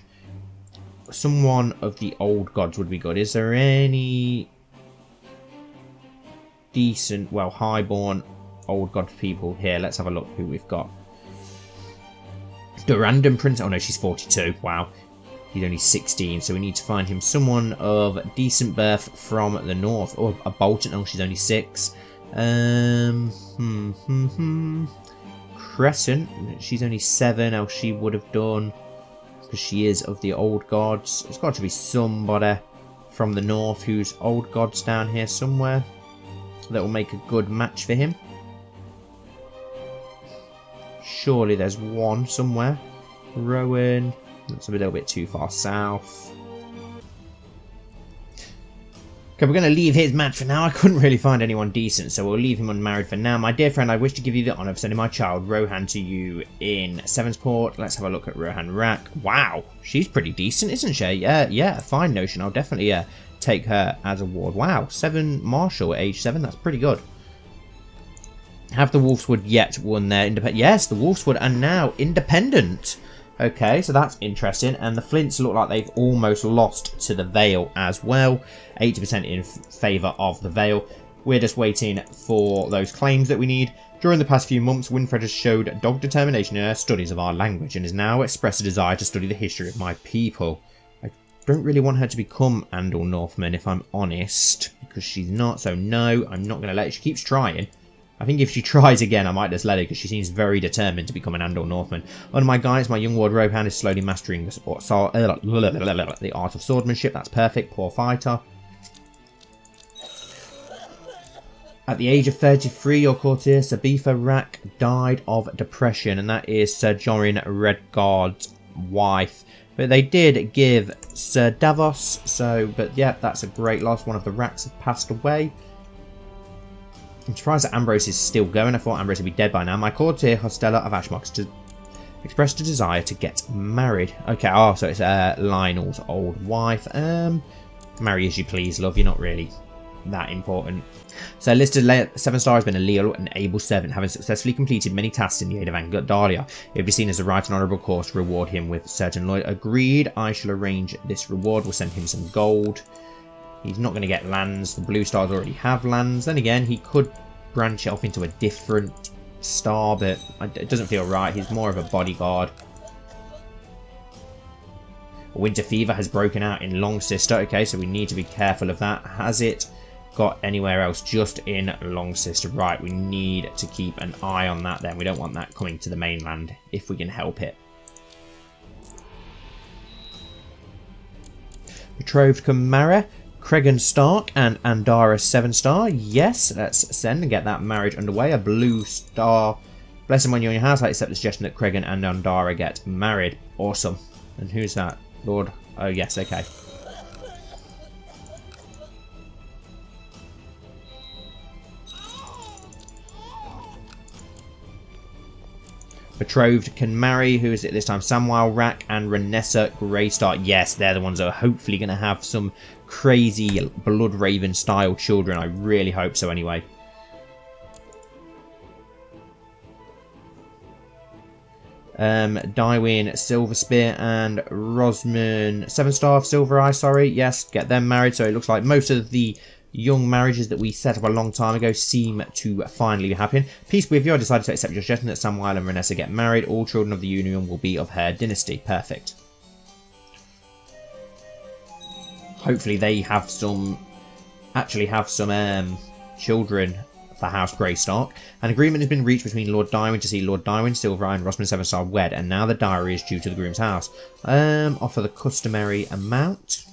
Someone of the old gods would be good. Is there any decent, well, highborn old god people here? Let's have a look who we've got. The random prince. Oh no, she's 42. Wow. He's only 16, so we need to find him someone of decent birth from the north. Or a Bolton. Oh, she's only 6. Crescent. She's only 7. How she would have done, because she is of the old gods. It's got to be somebody from the north who's old gods down here somewhere that will make a good match for him. Surely there's one somewhere. Rowan. That's a little bit too far south. Okay, we're going to leave his match for now. I couldn't really find anyone decent, so we'll leave him unmarried for now. My dear friend, I wish to give you the honour of sending my child, Rohan, to you in Sevensport. Let's have a look at Rohan Rack. Wow, she's pretty decent, isn't she? Yeah, a fine notion. I'll definitely take her as a ward. Wow, 7 Marshal at age 7. That's pretty good. Have the Wolfswood yet won their independent? Yes, the Wolfswood are now independent. Okay, so that's interesting. And the Flints look like they've almost lost to the Vale as well. 80% in favour of the Vale. We're just waiting for those claims that we need. During the past few months, Winfred has showed dogged determination in her studies of our language and has now expressed a desire to study the history of my people. I don't really want her to become Andal Northman, if I'm honest, because she's not. So no, I'm not going to let her. She keeps trying. I think if she tries again, I might just let her, because she seems very determined to become an Andal Northman. Under my guidance, my young ward Rohan is slowly mastering the art of swordsmanship. That's perfect. Poor fighter. At the age of 33, your courtier, Sir Beefer Rack, died of depression, and that is Sir Jorin Redguard's wife. But they did give Sir Davos, so, but yeah, that's a great loss. One of the racks have passed away. I'm surprised that Ambrose is still going. I thought Ambrose would be dead by now. My courtier, Hostella of Ashmox, expressed a desire to get married. Okay, oh, so it's Lionel's old wife. Marry as you please, love. You're not really that important. So listed Sevenstar has been a loyal and able servant, having successfully completed many tasks in the aid of Andalia. It would be seen as the right and honourable course to reward him with certain loyalty. Agreed, I shall arrange this reward. We'll send him some gold. He's not going to get lands. The blue stars already have lands. Then again, he could branch it off into a different star, but it doesn't feel right. He's more of a bodyguard. Winter fever has broken out in Long Sister. Okay, so we need to be careful of that. Has it got anywhere else? Just in Long Sister. Right, we need to keep an eye on that then. We don't want that coming to the mainland if we can help it. Betrothed Camara, Cregan Stark and Andara Sevenstar. Yes, let's send and get that marriage underway. A blue star. Bless him when you're in your house. I accept the suggestion that Cregan and Andara get married. Awesome. And who's that? Lord. Oh, yes, okay. Betrothed can marry. Who is it this time? Samwell Rack and Renessa Greystar. Yes, they're the ones that are hopefully going to have some crazy Blood Raven style children. I really hope so anyway. Dywin Silverspear and Rosman Sevenstar Silver Eye, sorry. Yes, get them married. So it looks like most of the young marriages that we set up a long time ago seem to finally be happening. Peace be with you. I decided to accept your suggestion that Samwell and Renessa get married. All children of the union will be of her dynasty. Perfect. Hopefully they have some, actually have some children for House Greystark. An agreement has been reached between Lord Dywin to see Lord Dywin, Silver Eye and Rosman Sevenstar wed, and now the diary is due to the groom's house. Offer the customary amount.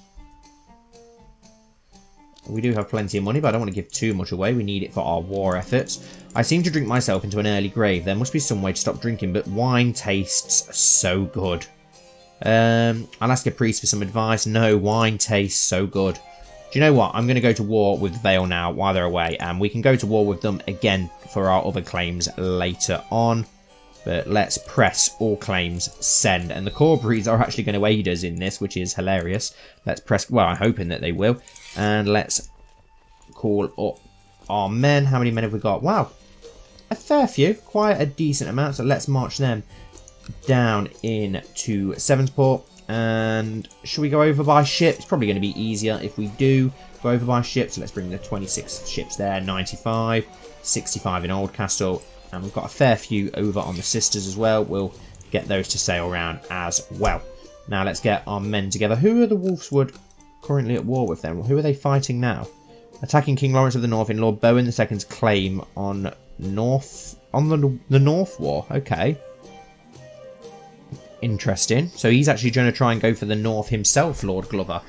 We do have plenty of money, but I don't want to give too much away. We need it for our war efforts. I seem to drink myself into an early grave. There must be some way to stop drinking, but wine tastes so good. I'll ask a priest for some advice. No, wine tastes so good. Do you know what? I'm going to go to war with Vale now while they're away, and we can go to war with them again for our other claims later on. But let's press all claims, send. And the core breeds are actually going to aid us in this, which is hilarious. Let's press, well, I'm hoping that they will. And let's call up our men. How many men have we got? Wow, a fair few, quite a decent amount. So let's march them down into Sevensport. And should we go over by ship? It's probably going to be easier if we do go over by ship. So let's bring the 26 ships there. 95, 65 in Oldcastle. And we've got a fair few over on the Sisters as well. We'll get those to sail around as well. Now let's get our men together. Who are the Wolfswood currently at war with them? Who are they fighting now? Attacking King Lawrence of the North in Lord Bowen II's claim on the North War. Okay. Interesting. So he's actually going to try and go for the North himself, Lord Glover.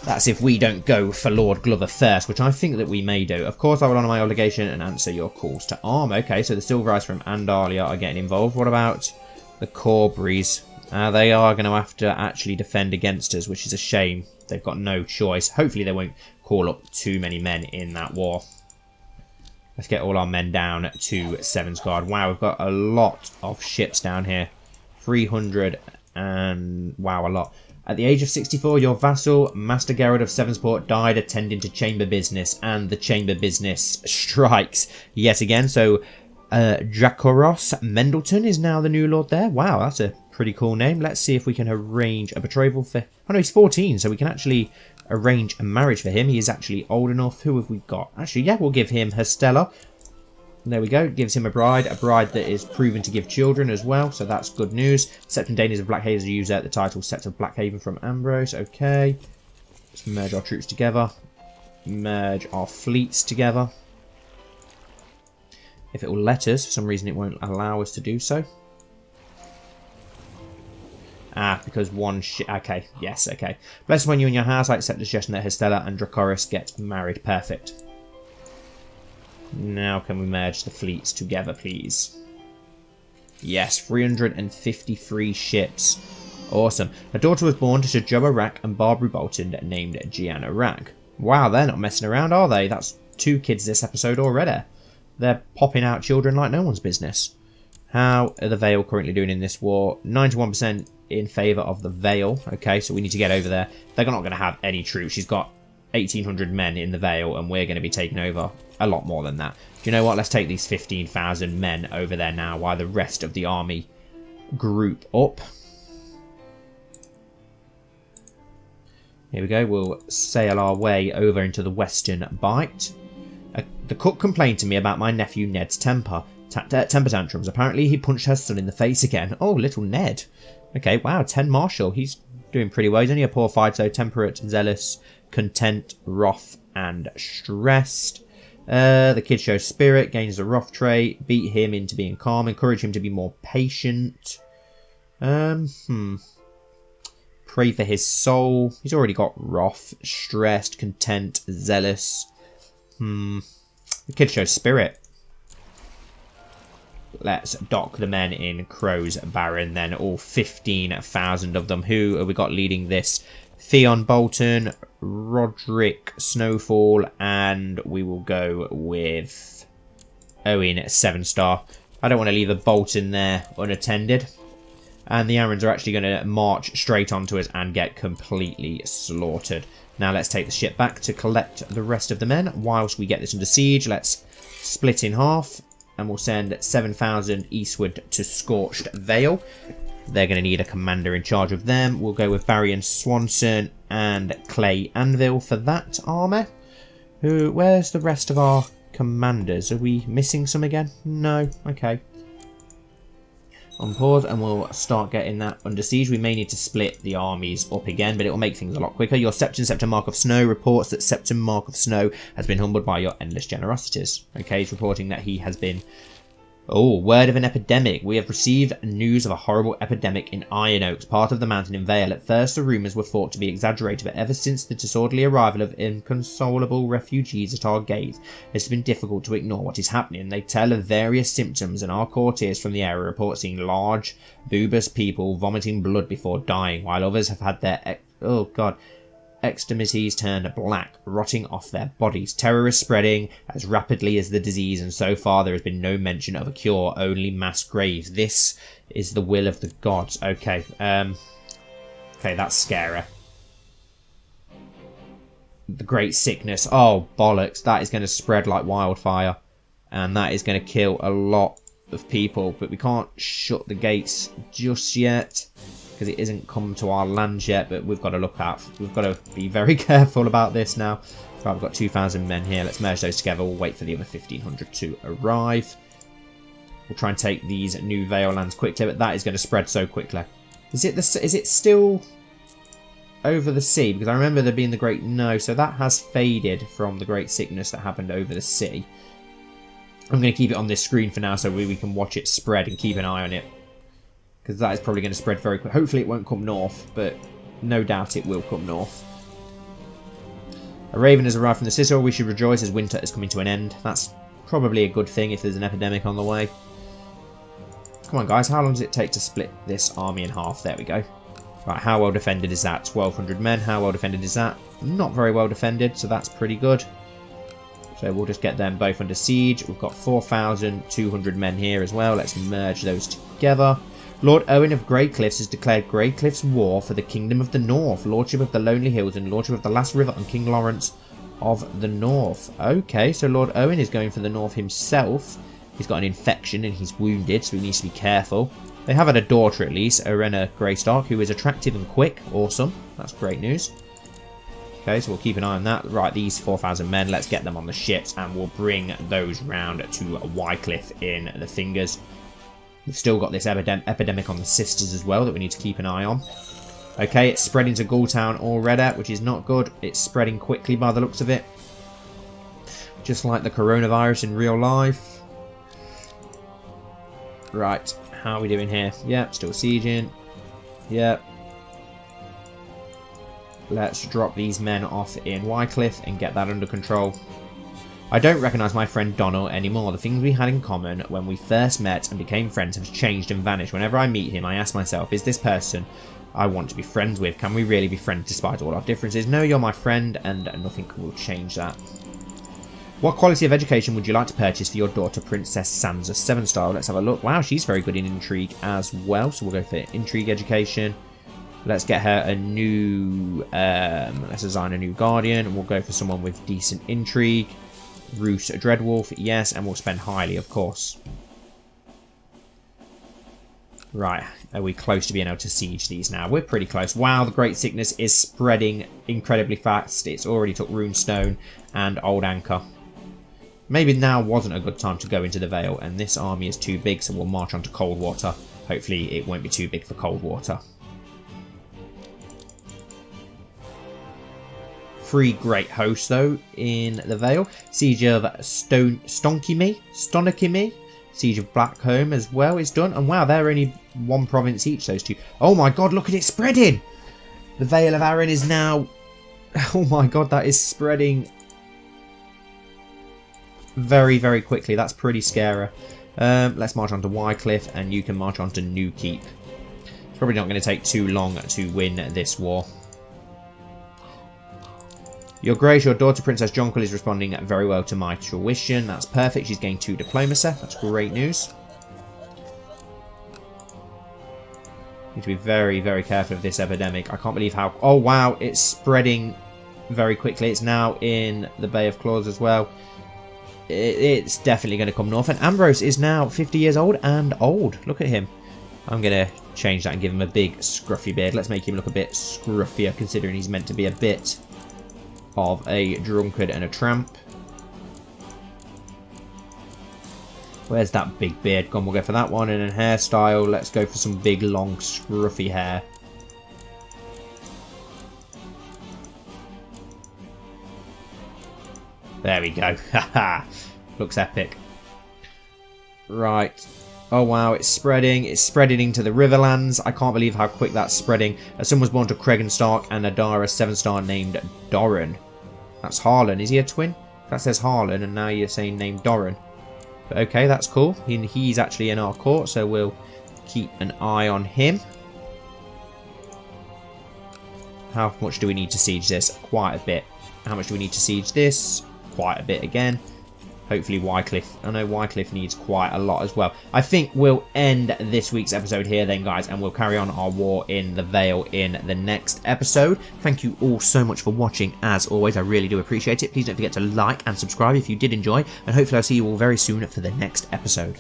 That's if we don't go for Lord Glover first, which I think that we may do. Of course, I will honour my obligation and answer your calls to arm. Okay, so the Silver Eyes from Andalia are getting involved. What about the Corbries? They are going to have to actually defend against us, which is a shame. They've got no choice. Hopefully they won't call up too many men in that war. Let's get all our men down to Sevensguard. Wow, we've got a lot of ships down here. 300 and... wow, a lot. At the age of 64, your vassal, Master Gerard of Sevensport, died attending to chamber business, and the chamber business strikes yet again. So, Dracoros Mendleton is now the new lord there. Wow, that's a pretty cool name. Let's see if we can arrange a betrothal for... oh no, he's 14, so we can actually arrange a marriage for him. He is actually old enough. Who have we got? Actually, yeah, we'll give him Hostella. There we go. Gives him a bride that is proven to give children as well. So that's good news. Septon Danes of Blackhaven use the title Sept of Blackhaven from Ambrose. Okay. Let's merge our troops together. Merge our fleets together. If it will let us, for some reason it won't allow us to do so. Because one ship. Okay, yes, okay. Blessed when you in your house. I accept the suggestion that Hostella and Dracoris get married. Perfect. Now can we merge the fleets together, please? Yes, 353 ships. Awesome. A daughter was born to Sir Joe Rack and Barbara Bolton named Gianna Rack. Wow, they're not messing around, are they? That's 2 kids this episode already. They're popping out children like no one's business. How are the Vale currently doing in this war? 91% in favour of the Vale. Okay, so we need to get over there. They're not going to have any troops. She's got 1,800 men in the Vale, and we're going to be taking over a lot more than that. Do you know what? Let's take these 15,000 men over there now while the rest of the army group up. Here we go. We'll sail our way over into the Western Bight. The cook complained to me about my nephew Ned's temper tantrums. Apparently he punched her son in the face again. Oh, little Ned. Okay, wow, 10 martial. He's doing pretty well. He's only a poor fight, so temperate, zealous, content, wrath, and stressed. The kid shows spirit, gains the wrath trait, beat him into being calm, encourage him to be more patient. Pray for his soul. He's already got wrath, stressed, content, zealous. The kid shows spirit. Let's dock the men in Crow's Baron then, all 15,000 of them. Who have we got leading this? Theon Bolton, Roderick Snowfall, and we will go with Owen Sevenstar. I don't want to leave a Bolton there unattended. And the Arryns are actually going to march straight onto us and get completely slaughtered. Now let's take the ship back to collect the rest of the men. Whilst we get this under siege, let's split in half. And we'll send 7,000 eastward to Scorched Vale. They're going to need a commander in charge of them. We'll go with Barry and Swanson and Clay Anvil for that army. Where's the rest of our commanders? Are we missing some again? No. Okay. On pause, and we'll start getting that under siege. We may need to split the armies up again, but it will make things a lot quicker. Your Septon Mark of Snow reports that Septon Mark of Snow has been humbled by your endless generosities. Okay, he's reporting that he has been... Oh, word of an epidemic. We have received news of a horrible epidemic in Iron Oaks, part of the mountain in Vale. At first, the rumours were thought to be exaggerated, but ever since the disorderly arrival of inconsolable refugees at our gates, it's been difficult to ignore what is happening. They tell of various symptoms, and our courtiers from the area report seeing large, boobous people vomiting blood before dying, while others have had their... extremities turned black, rotting off their bodies. Terror is spreading as rapidly as the disease, and so far there has been no mention of a cure, only mass graves. This is the will of the gods. Okay, okay, that's scary. The great sickness. Oh, bollocks. That is going to spread like wildfire, and that is going to kill a lot of people, but we can't shut the gates just yet, because it isn't come to our land yet, but we've got to look out. We've got to be very careful about this now. Right, we've got 2,000 men here. Let's merge those together. We'll wait for the other 1,500 to arrive. We'll try and take these new Vale lands quickly, but that is going to spread so quickly. Is it still over the sea? Because I remember there being the great... No, so that has faded from the great sickness that happened over the sea. I'm going to keep it on this screen for now so we can watch it spread and keep an eye on it, because that is probably going to spread very quick. Hopefully it won't come north, but no doubt it will come north. A raven has arrived from the Citadel. We should rejoice as winter is coming to an end. That's probably a good thing if there's an epidemic on the way. Come on, guys. How long does it take to split this army in half? There we go. Right, how well defended is that? 1,200 men. How well defended is that? Not very well defended, so that's pretty good. So we'll just get them both under siege. We've got 4,200 men here as well. Let's merge those together. Lord Owen of Grey Cliffs has declared Grey Cliffs war for the Kingdom of the North, Lordship of the Lonely Hills, and Lordship of the Last River and King Lawrence of the North. Okay, so Lord Owen is going for the North himself. He's got an infection and he's wounded, so he needs to be careful. They have had a daughter at least, Orenna Greystark, who is attractive and quick. Awesome. That's great news. Okay, so we'll keep an eye on that. Right, these 4,000 men, let's get them on the ships, and we'll bring those round to Wycliffe in the Fingers. We've still got this epidemic on the Sisters as well that we need to keep an eye on. Okay, it's spreading to Ghoultown already, which is not good. It's spreading quickly by the looks of it. Just like the coronavirus in real life. Right, how are we doing here? Yep, still sieging. Yep. Let's drop these men off in Wycliffe and get that under control.
I don't recognise my friend Donald anymore. The things we had in common when we first met and became friends have changed and vanished. Whenever I meet him, I ask myself, is this person I want to be friends with? Can we really be friends despite all our differences? No, you're my friend, and nothing will change that. What quality of education would you like to purchase for your daughter, Princess Sansa Sevenstar? Let's have a look. Wow, she's very good in intrigue as well, so we'll go for intrigue education. Let's get her a new, let's design a new guardian, and we'll go for someone with decent intrigue. Roose Dreadwolf, yes, and we'll spend highly, of course. Right, are we close to being able to siege these now? We're pretty close. Wow, the Great Sickness is spreading incredibly fast. It's already took Runestone and Old Anchor. Maybe now wasn't a good time to go into the Vale, and this army is too big, so we'll march on to Coldwater. Hopefully it won't be too big for Coldwater. 3 great hosts, though, in the Vale. Siege of Stonokimi. Siege of Blackholme as well is done. And wow, they're only 1 province each, those 2. Oh my god, look at it spreading! The Vale of Arryn is now... Oh my god, that is spreading very, very quickly. That's pretty scary. Let's march on to Wycliffe, and you can march on to Newkeep. It's probably not going to take too long to win this war. Your Grace, your daughter Princess Jonquil is responding very well to my tuition. That's perfect. She's gained 2 diplomacy. That's great news. Need to be very, very careful of this epidemic. I can't believe how... Oh, wow. It's spreading very quickly. It's now in the Bay of Claws as well. It's definitely going to come north. And Ambrose is now 50 years old and old. Look at him. I'm going to change that and give him a big scruffy beard. Let's make him look a bit scruffier, considering he's meant to be a bit of a drunkard and a tramp. Where's that big beard gone? We'll go for that one. And in hairstyle, let's go for some big, long, scruffy hair. There we go. Haha. Looks epic. Right. Oh wow, it's spreading. It's spreading into the Riverlands. I can't believe how quick that's spreading. A son was born to Cregan Stark and Adara Sevenstar named Doran. That's Harlan. Is he a twin? That says Harlan, and now you're saying named Doran. But okay, that's cool. He's actually in our court, so we'll keep an eye on him. How much do we need to siege this? Quite a bit. How much do we need to siege this? Quite a bit again. Hopefully Wycliffe. I know Wycliffe needs quite a lot as well. I think we'll end this week's episode here then, guys, and we'll carry on our war in the Vale in the next episode. Thank you all so much for watching. As always, I really do appreciate it. Please don't forget to like and subscribe if you did enjoy, and hopefully I'll see you all very soon for the next episode.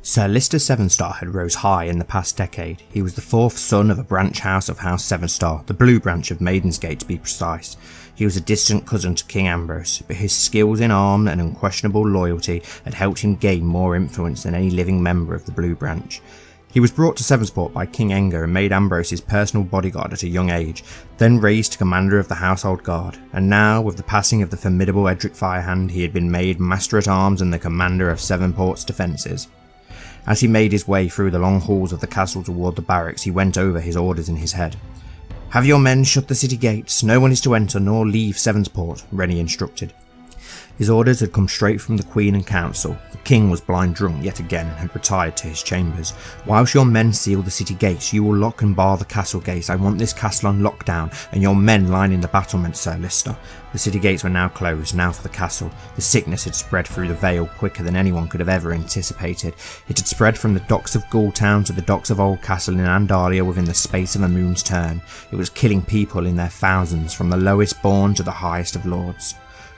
Sir Lister Sevenstar had rose high in the past decade. He was the 4th son of a branch house of House Sevenstar, the Blue Branch of Maidensgate to be precise. He was a distant cousin to King Ambrose, but his skills in arms and unquestionable loyalty had helped him gain more influence than any living member of the Blue Branch. He was brought to Sevensport by King Aengar and made Ambrose his personal bodyguard at a young age, then raised to commander of the Household Guard, and now, with the passing of the formidable Edric Firehand, he had been made Master-at-Arms and the commander of Sevenport's defences. As he made his way through the long halls of the castle toward the barracks, he went over his orders in his head. "Have your men shut the city gates. No one is to enter nor leave Sevensport," Rennie instructed. His orders had come straight from the Queen and Council. The King was blind drunk yet again and had retired to his chambers. "Whilst your men seal the city gates, you will lock and bar the castle gates. I want this castle on lockdown, and your men lining the battlements, Sir Lister." The city gates were now closed, now for the castle. The sickness had spread through the Vale quicker than anyone could have ever anticipated. It had spread from the docks of Ghoultown to the docks of Oldcastle in Andalia within the space of a moon's turn. It was killing people in their thousands, from the lowest born to the highest of lords.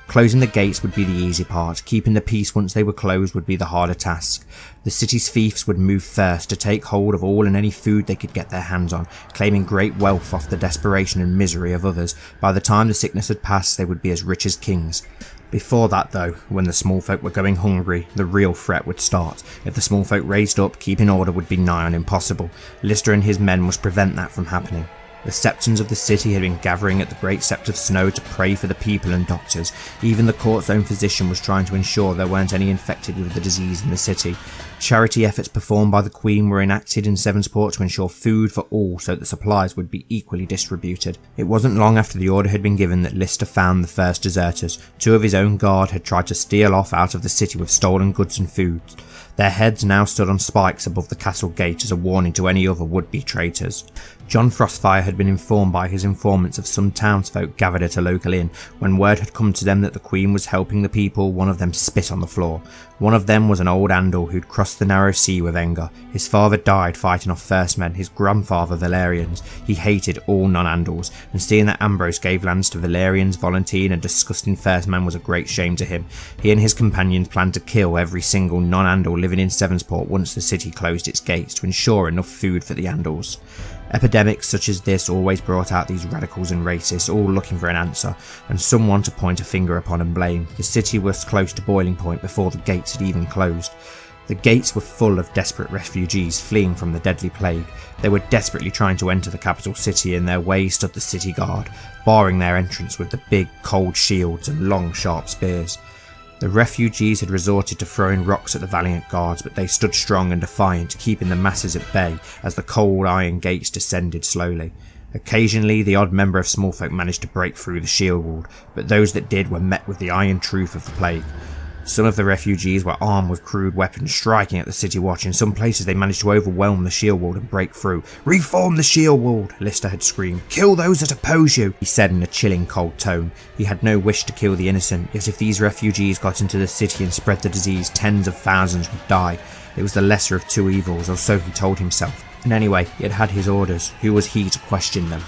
Closing the gates would be the easy part. Keeping the peace once they were closed would be the harder task. The city's fiefs would move first to take hold of all and any food they could get their hands on, claiming great wealth off the desperation and misery of others. By the time the sickness had passed, they would be as rich as kings. Before that though, when the small folk were going hungry, the real threat would start. If the small folk raised up, keeping order would be nigh on impossible. Lister and his men must prevent that from happening. The septons of the city had been gathering at the Great Sept of Snow to pray for the people and doctors. Even the court's own physician was trying to ensure there weren't any infected with the disease in the city. Charity efforts performed by the Queen were enacted in Sevenstar to ensure food for all so that supplies would be equally distributed. It wasn't long after the order had been given that Lister found the first deserters. 2 of his own guard had tried to steal off out of the city with stolen goods and food. Their heads now stood on spikes above the castle gate as a warning to any other would-be traitors. John Frostfire had been informed by his informants of some townsfolk gathered at a local inn. When word had come to them that the Queen was helping the people, one of them spit on the floor. One of them was an old Andal who'd crossed the narrow sea with Engar. His father died fighting off First Men, his grandfather Valerians. He hated all non-Andals, and seeing that Ambrose gave lands to Valerians, volunteering and disgusting First Men was a great shame to him. He and his companions planned to kill every single non-Andal living in Sevenstar once the city closed its gates to ensure enough food for the Andals. Epidemics such as this always brought out these radicals and racists, all looking for an answer, and someone to point a finger upon and blame. The city was close to boiling point before the gates had even closed. The gates were full of desperate refugees fleeing from the deadly plague. They were desperately trying to enter the capital city, and their way stood the city guard, barring their entrance with the big, cold shields and long, sharp spears. The refugees had resorted to throwing rocks at the valiant guards, but they stood strong and defiant, keeping the masses at bay as the cold iron gates descended slowly. Occasionally, the odd member of Smallfolk managed to break through the shield wall, but those that did were met with the iron truth of the plague. Some of the refugees were armed with crude weapons, striking at the city watch. In some places they managed to overwhelm the shield wall and break through. "Reform the shield wall," Lister had screamed. "Kill those that oppose you," he said in a chilling, cold tone. He had no wish to kill the innocent, yet if these refugees got into the city and spread the disease, tens of thousands would die. It was the lesser of 2 evils, or so he told himself. And anyway, he had had his orders. Who was he to question them?